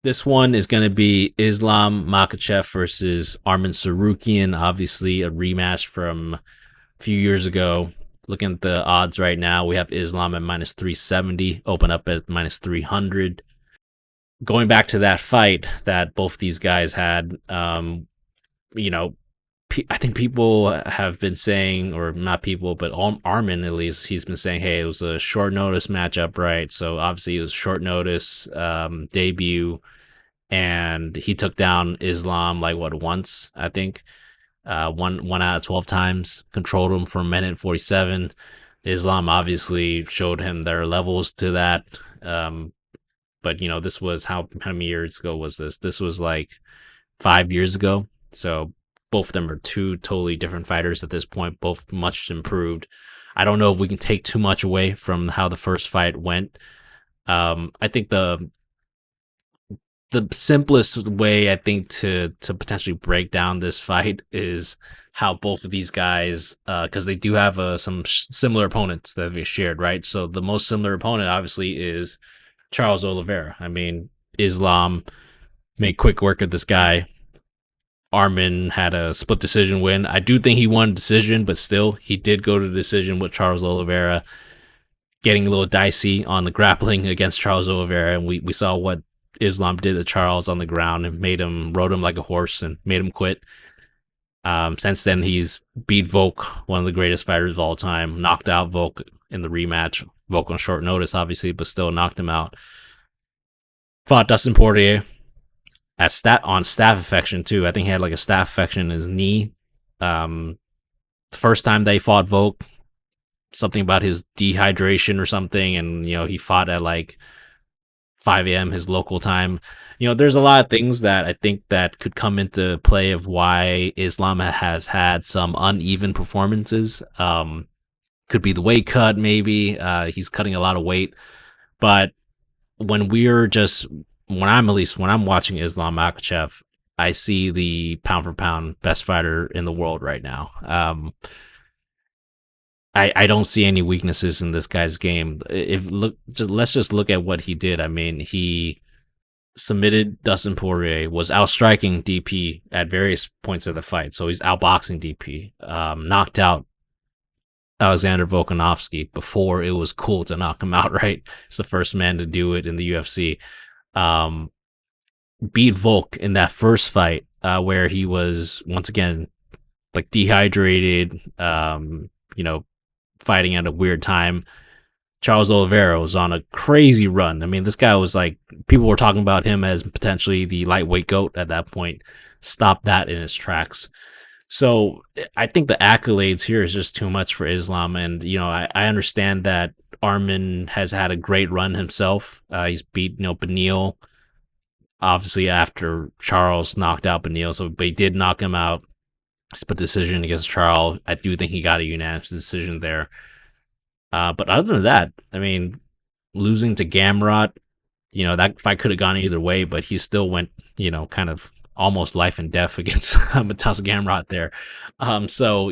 This one is going to be Islam Makhachev versus Armin Sarukian. Obviously, a rematch from a few years ago. Looking at the odds right now, we have Islam at minus 370, open up at minus 300. Going back to that fight that both these guys had, you know, I think people have been saying, or not people, but Armin at least, he's been saying, hey, it was a short notice matchup, right? So obviously it was short notice debut, and he took down Islam like what once, I think, one out of 12 times, controlled him for a minute 47. Islam obviously showed him their levels to that. Um, but this was how many years ago was this? This was like 5 years ago. So both of them are two totally different fighters at this point, both much improved. I don't know if we can take too much away from how the first fight went. I think the simplest way I think to potentially break down this fight is how both of these guys, because they do have some similar opponents that they shared, right? So the most similar opponent obviously is Charles Oliveira. I mean, Islam made quick work of this guy. Armin had a split decision win. I do think he won decision, but still, he did go to the decision with Charles Oliveira, getting a little dicey on the grappling against Charles Oliveira. And we saw what Islam did to Charles on the ground and rode him like a horse and made him quit. Since then, he's beat Volk, one of the greatest fighters of all time, knocked out Volk in the rematch. Volk on short notice, obviously, but still knocked him out. Fought Dustin Poirier on staph infection too. I think he had like a staph infection in his knee. The first time they fought Volk, something about his dehydration or something, and he fought at like 5 a.m. his local time. There's a lot of things that I think that could come into play of why Islam has had some uneven performances. Could be the weight cut, maybe. He's cutting a lot of weight, but when I'm watching Islam Makhachev, I see the pound for pound best fighter in the world right now. I don't see any weaknesses in this guy's game. Let's just look at what he did. I mean, he submitted Dustin Poirier, was outstriking DP at various points of the fight, so he's outboxing DP. Knocked out Alexander Volkanovski before it was cool to knock him out. Right, he's the first man to do it in the UFC. Um, Beat Volk in that first fight, where he was once again like dehydrated. Fighting at a weird time. Charles Oliveira was on a crazy run. I mean, this guy was like, people were talking about him as potentially the lightweight GOAT at that point. Stopped that in its tracks. So I think the accolades here is just too much for Islam. And, I understand that Armin has had a great run himself. He's beat, Beneil, obviously after Charles knocked out Beneil. So, but he did knock him out. Split decision against Charles. I do think he got a unanimous decision there. But other than that, I mean, losing to Gamrot, that fight could have gone either way, but he still went, kind of almost life and death against Matas Gamrot there. So,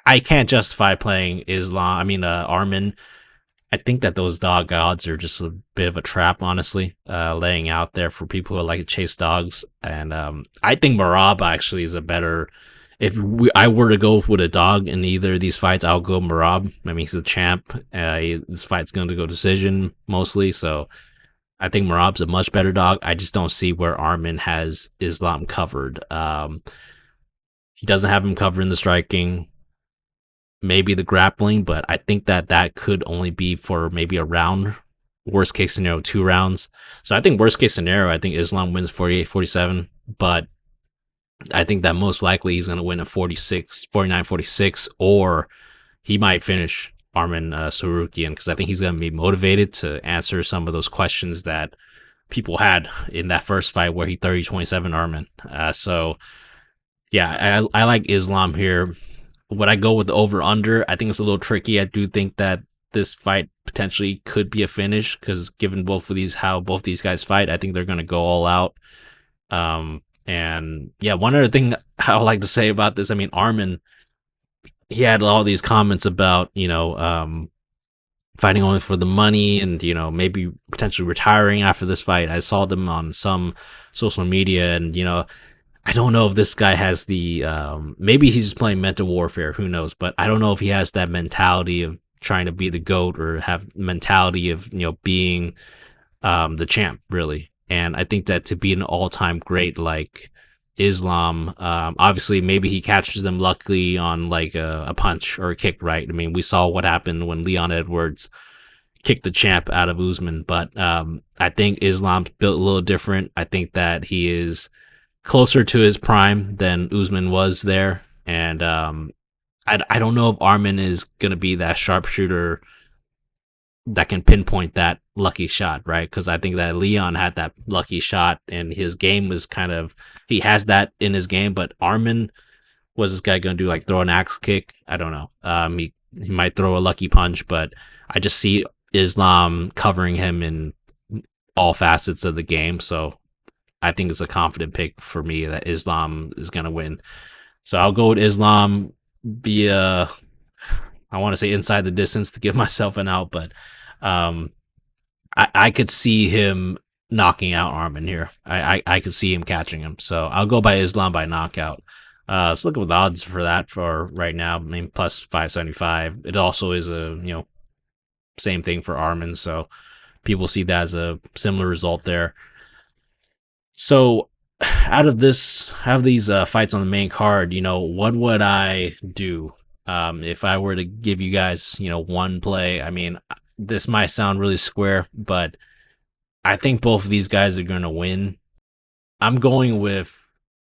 I can't justify playing Armin. I think that those dog odds are just a bit of a trap, honestly, laying out there for people who like to chase dogs. And I think Merab actually is a better. I were to go with a dog in either of these fights, I'll go Merab. I mean, he's the champ. This fight's going to go decision mostly, so I think Merab's a much better dog. I just don't see where Armin has Islam covered. He doesn't have him covered in the striking, maybe the grappling, but I think that could only be for maybe a round. Worst case scenario, 2 rounds. So I think worst case scenario, I think Islam wins 48-47, but I think that most likely he's going to win a 49-46, or he might finish Armin Sarukian, because I think he's going to be motivated to answer some of those questions that people had in that first fight where he 30-27 Armin. So, yeah, I like Islam here. Would I go with the over under? I think it's a little tricky. I do think that this fight potentially could be a finish, because given how both these guys fight, I think they're going to go all out. And yeah, one other thing I would like to say about this, I mean, Armin, he had all these comments about, fighting only for the money and, maybe potentially retiring after this fight. I saw them on some social media, and, I don't know if this guy has the, maybe he's just playing mental warfare, who knows, but I don't know if he has that mentality of trying to be the GOAT or have mentality of, being the champ, really. And I think that to be an all time great like Islam, obviously maybe he catches them luckily on like a punch or a kick, right? I mean, we saw what happened when Leon Edwards kicked the champ out of Usman, but I think Islam's built a little different. I think that he is closer to his prime than Usman was there. And I don't know if Arman is going to be that sharpshooter that can pinpoint that lucky shot, right? Because I think that Leon had that lucky shot, and his game was kind of he has that in his game. But Arman, was this guy going to do? Like throw an axe kick? I don't know. He might throw a lucky punch, but I just see Islam covering him in all facets of the game. So I think it's a confident pick for me that Islam is going to win. So I'll go with Islam via, I want to say inside the distance to give myself an out, but um, I could see him knocking out Arman here. I could see him catching him. So I'll go by Islam by knockout. Let's look at the odds for that for right now. I mean, plus 575. It also is a, same thing for Arman. So people see that as a similar result there. So out of these fights on the main card, what would I do if I were to give you guys, one play? I mean, this might sound really square, but I think both of these guys are going to win. I'm going with